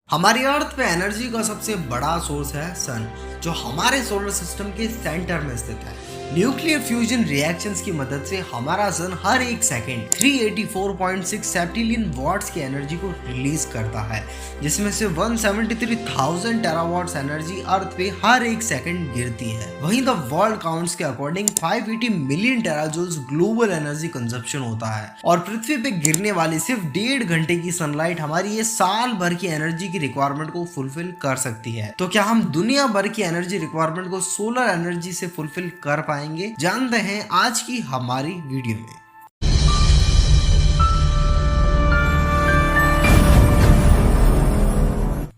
हमारी अर्थ पे एनर्जी का सबसे बड़ा सोर्स है सन, जो हमारे सोलर सिस्टम के सेंटर में स्थित है। न्यूक्लियर फ्यूजन रिएक्शंस की मदद से हमारा सन हर एक सेकेंड 384.6 सेप्टिलियन वॉट्स की एनर्जी को रिलीज करता है, जिसमें से 173,000 टेरावाट्स एनर्जी अर्थ पे हर एक सेकेंड गिरती है। वहीं द वर्ल्ड काउंट्स के according 580 million terajoules global energy consumption होता है और पृथ्वी पे गिरने वाली सिर्फ 1.5 घंटे की सनलाइट हमारी ये साल भर की एनर्जी की रिक्वायरमेंट को फुलफिल कर सकती है। तो क्या हम दुनिया भर की एनर्जी रिक्वायरमेंट को सोलर एनर्जी से फुलफिल कर पाएंगे? जानते हैं आज की हमारी वीडियो में।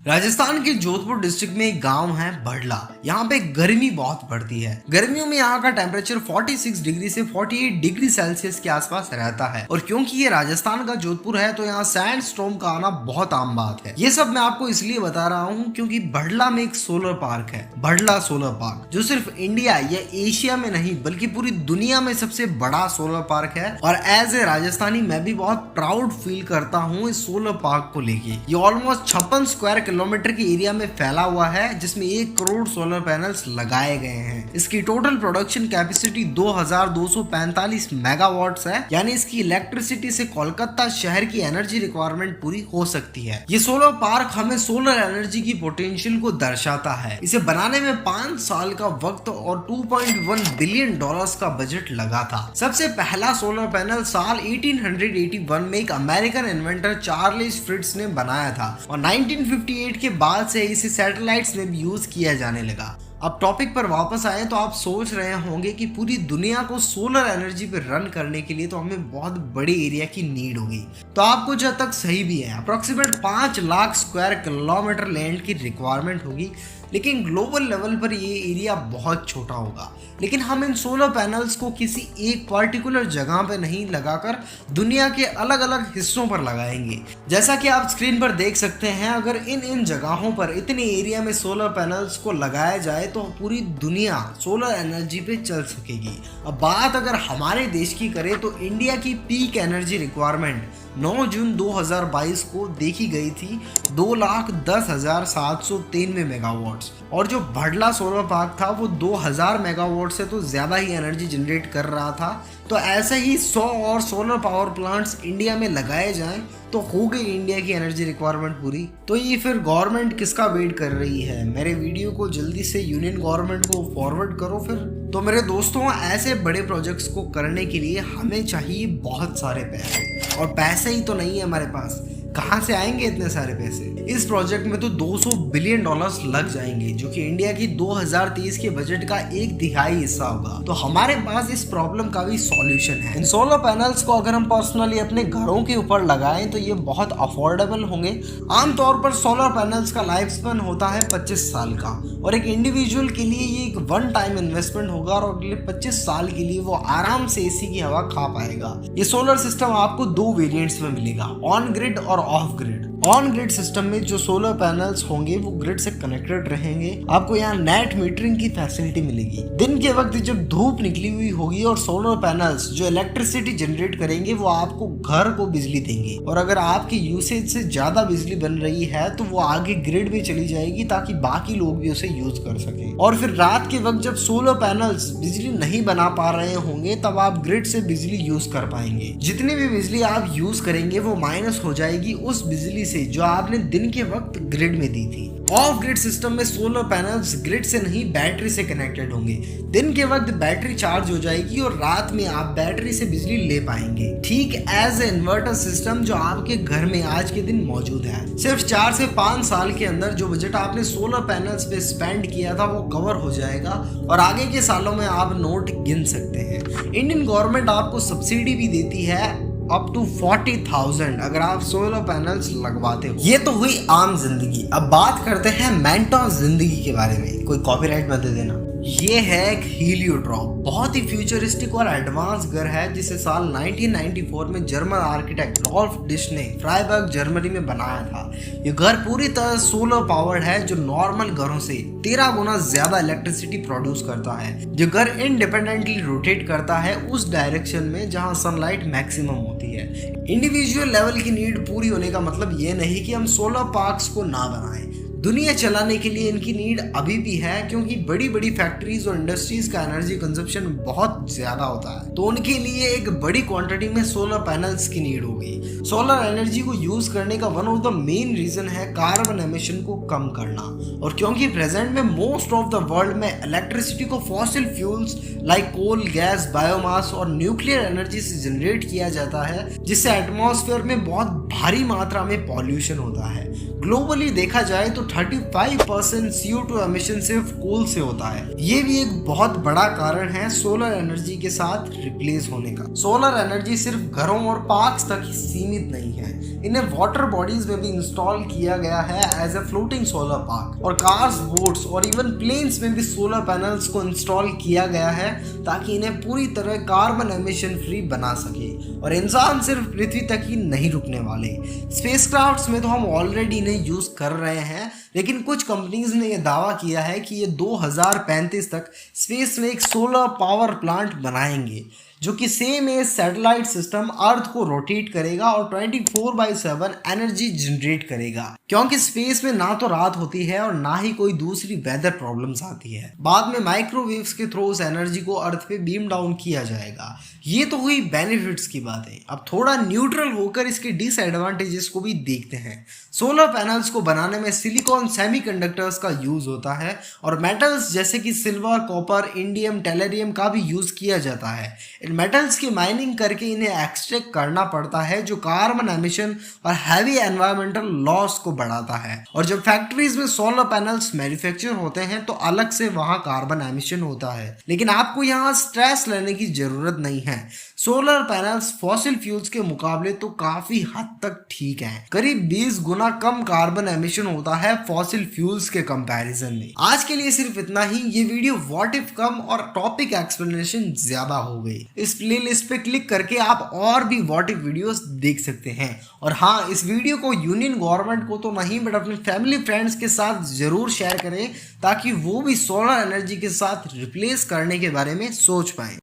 राजस्थान के जोधपुर डिस्ट्रिक्ट में एक गांव है बड़ला। यहाँ पे गर्मी बहुत पड़ती है। गर्मियों में यहाँ का टेम्परेचर 46 डिग्री से 48 डिग्री सेल्सियस के आसपास रहता है और क्योंकि ये राजस्थान का जोधपुर है तो यहाँ सैंड स्टॉर्म का आना बहुत आम बात है। ये सब मैं आपको इसलिए बता रहा हूँ क्योंकि बड़ला में एक सोलर पार्क है, बड़ला सोलर पार्क, जो सिर्फ इंडिया या एशिया में नहीं बल्कि पूरी दुनिया में सबसे बड़ा सोलर पार्क है। और एज ए राजस्थानी मैं भी बहुत प्राउड फील करता हूँ इस सोलर पार्क को लेके। ये ऑलमोस्ट 56 स्क्वायर किलोमीटर के एरिया में फैला हुआ है, जिसमें 1 करोड़ सोलर पैनल्स लगाए गए हैं। इसकी टोटल प्रोडक्शन कैपेसिटी 2245 मेगावाट्स है, यानी इसकी इलेक्ट्रिसिटी से कोलकाता शहर की एनर्जी रिक्वायरमेंट पूरी हो सकती है। ये सोलर पार्क हमें सोलर एनर्जी की पोटेंशियल को दर्शाता है। इसे बनाने में 5 साल का वक्त और $2.1 बिलियन का बजट लगा था। सबसे पहला सोलर पैनल साल 1881 में एक अमेरिकन इन्वेंटर चार्ल्स फ्रिट्ज ने बनाया था और 1958 के बाद से इसे सैटेलाइट्स में भी यूज किया जाने लगा। अब टॉपिक पर वापस आए तो आप सोच रहे होंगे कि पूरी दुनिया को सोलर एनर्जी पे रन करने के लिए तो हमें बहुत बड़े एरिया की नीड होगी। तो आपको जब तक सही भी है, approximate 5 lakh square kilometre land की रिक्वायरमेंट होगी, लेकिन ग्लोबल लेवल पर ये एरिया बहुत छोटा होगा। लेकिन हम इन सोलर पैनल्स को किसी एक पर्टिकुलर जगह पे नहीं लगाकर दुनिया के अलग अलग हिस्सों पर लगाएंगे। जैसा कि आप स्क्रीन पर देख सकते हैं, अगर इन जगहों पर इतने एरिया में सोलर पैनल्स को लगाया जाए तो पूरी दुनिया सोलर एनर्जी पे चल सकेगी। अब बात अगर हमारे देश की करें तो इंडिया की पीक एनर्जी रिक्वायरमेंट 9 जून 2022 को देखी गई थी 2,10,793 मेगावाट्स, और जो बड़ला सोलर पार्क था वो 2000 मेगावाट से तो ज्यादा ही एनर्जी जनरेट कर रहा था। तो ऐसे ही 100 और सोलर पावर प्लांट्स इंडिया में लगाए जाएं तो हो गई इंडिया की एनर्जी रिक्वायरमेंट पूरी। तो ये फिर गवर्नमेंट किसका वेट कर रही है? मेरे वीडियो को जल्दी से यूनियन गवर्नमेंट को फॉरवर्ड करो फिर। तो मेरे दोस्तों, ऐसे बड़े प्रोजेक्ट्स को करने के लिए हमें चाहिए बहुत सारे पैसे, और पैसे ही तो नहीं है हमारे पास। कहाँ से आएंगे इतने सारे पैसे? इस प्रोजेक्ट में तो $200 बिलियन लग जाएंगे, जो कि इंडिया की 2023 के बजट का 1/3 हिस्सा होगा। तो हमारे पास इस प्रॉब्लम का भी सॉल्यूशन है। इन सोलर पैनल्स को अगर हम पर्सनली अपने घरों के ऊपर लगाएं तो ये बहुत अफोर्डेबल होंगे। आमतौर पर सोलर पैनल्स का लाइफ स्पैन होता है 25 साल का, और एक इंडिविजुअल के लिए ये एक वन टाइम इन्वेस्टमेंट होगा और अगले 25 साल के लिए वो आराम से एसी की हवा खा पाएगा। ये सोलर सिस्टम आपको 2 वेरिएंट्स में मिलेगा, ऑन ग्रिड और of grid. On grid system में जो सोलर पैनल्स होंगे वो ग्रिड से कनेक्टेड रहेंगे। आपको यहाँ नेट मीटरिंग की फैसिलिटी मिलेगी। दिन के वक्त जब धूप निकली हुई होगी और सोलर पैनल्स जो इलेक्ट्रिसिटी जनरेट करेंगे वो आपको घर को बिजली देंगे, और अगर आपकी यूसेज से ज्यादा बिजली बन रही है तो वो आगे ग्रिड में चली जाएगी ताकि बाकी लोग भी उसे यूज कर सके। और फिर रात के वक्त जब सोलर पैनल्स बिजली नहीं बना पा रहे होंगे तब आप ग्रिड से बिजली यूज कर पाएंगे। जितनी भी बिजली आप यूज करेंगे वो माइनस हो जाएगी उस बिजली से जो आपने दिन के वक्त ग्रिड में दी थी। ऑफ ग्रिड सिस्टम में सोलर पैनल्स ग्रिड से नहीं बैटरी से कनेक्टेड होंगे। दिन के वक्त बैटरी चार्ज हो जाएगी और रात में आप बैटरी से बिजली ले पाएंगे, ठीक एज ए इन्वर्टर सिस्टम जो आपके घर में आज के दिन मौजूद है। सिर्फ 4 से 5 साल के अंदर जो बजट आपने सोलर पैनल्स पे स्पेंड किया था वो कवर हो जाएगा और आगे के सालों में आप नोट गिन सकते हैं। इंडियन गवर्नमेंट आपको सब्सिडी भी देती है अप टू 40,000 अगर आप सोलर पैनल्स लगवाते हो। ये तो हुई आम जिंदगी। अब बात करते हैं मेंटोस जिंदगी के बारे में। कोई कॉपीराइट मत दे देना। ये है एक हीलियोड्रॉम, बहुत ही फ्यूचरिस्टिक और एडवांस घर है जिसे साल 1994 में जर्मन आर्किटेक्ट रॉल्फ डिश ने फ्राइबर्ग जर्मनी में बनाया था। ये घर पूरी तरह सोलर पावर्ड है जो नॉर्मल घरों से 13 गुना ज्यादा इलेक्ट्रिसिटी प्रोड्यूस करता है। ये घर इंडिपेंडेंटली रोटेट करता है उस डायरेक्शन में जहां सनलाइट मैक्सिमम होती है। इंडिविजुअल लेवल की नीड पूरी होने का मतलब ये नहीं कि हम सोलर पार्क्स को ना बनाएं। दुनिया चलाने के लिए इनकी नीड अभी भी है क्योंकि बड़ी बड़ी फैक्ट्रीज और इंडस्ट्रीज का एनर्जी कंजप्शन बहुत ज्यादा होता है, तो उनके लिए एक बड़ी क्वांटिटी में सोलर पैनल्स की नीड होगी। सोलर एनर्जी को यूज करने का one of the main reason है कार्बन एमिशन को कम करना, और क्योंकि प्रेजेंट में मोस्ट ऑफ द वर्ल्ड में इलेक्ट्रिसिटी को fossil fuels like coal, gas, biomass और न्यूक्लियर एनर्जी से जनरेट किया जाता है, जिससे एटमॉस्फेयर में बहुत भारी मात्रा में पॉल्यूशन होता है। ग्लोबली देखा जाए तो 35% CO2 एमिशन सिर्फ कोल से होता है। ये भी एक बहुत बड़ा कारण है सोलर एनर्जी के साथ रिप्लेस होने का। सोलर एनर्जी सिर्फ घरों और पार्क्स तक ही सीमित नहीं है, इन्हें वाटर बॉडीज में भी इंस्टॉल किया गया है as a floating solar park, और कार्स, बोट्स और इवन प्लेन्स में भी सोलर पैनल्स को इंस्टॉल किया गया है ताकि इन्हें पूरी तरह कार्बन एमिशन फ्री बना सके। और इंसान सिर्फ पृथ्वी तक ही नहीं रुकने वाले, स्पेसक्राफ्ट्स में तो हम ऑलरेडी इन्हें यूज कर रहे हैं, लेकिन कुछ कंपनीज ने यह दावा किया है कि ये 2035 तक स्पेस में एक सोलर पावर प्लांट बनाएंगे जो कि सेम एज सैटेलाइट सिस्टम अर्थ को रोटेट करेगा और 24/7 एनर्जी जनरेट करेगा, क्योंकि स्पेस में ना तो रात होती है और ना ही कोई दूसरी वेदर प्रॉब्लम्स आती है। बाद में माइक्रोवेव्स के थ्रू उस एनर्जी को अर्थ पे बीम डाउन किया जाएगा। ये तो हुई बेनिफिट्स की बातें। अब थोड़ा न्यूट्रल होकर इसके डिसएडवांटेजेस को भी देखते हैं। सोलर पैनल्स को बनाने में सिलिकॉन सेमीकंडक्टर्स का यूज होता है और मेटल्स जैसे कि सिल्वर, कॉपर, इंडियम, टेलेरियम का भी यूज किया जाता है। इन मेटल्स की माइनिंग करके इन्हें एक्सट्रैक्ट करना पड़ता है जो कार्बन एमिशन और हैवी एनवायरमेंटल लॉस को बढ़ाता है। और जब फैक्ट्रीज में सोलर पैनल्स मैन्युफैक्चर होते हैं तो अलग से वहां कार्बन एमिशन होता है, लेकिन आपको यहाँ स्ट्रेस लेने की जरूरत नहीं है। सोलर पैनल्स फॉसिल फ्यूल्स के मुकाबले तो काफी हद तक ठीक हैं। करीब 20 गुना कम कार्बन एमिशन होता है फॉसिल फ्यूल्स के कंपैरिजन में। आज के लिए सिर्फ इतना ही। ये वीडियो व्हाट इफ कम और टॉपिक एक्सप्लेनेशन ज्यादा हो गई। इस प्लेलिस्ट पे क्लिक करके आप और भी व्हाट इफ वीडियोस देख सकते हैं। और हाँ, इस वीडियो को यूनियन गवर्नमेंट को तो नहीं बट अपने फैमिली फ्रेंड्स के साथ जरूर शेयर करें ताकि वो भी सोलर एनर्जी के साथ रिप्लेस करने के बारे में सोच पाए।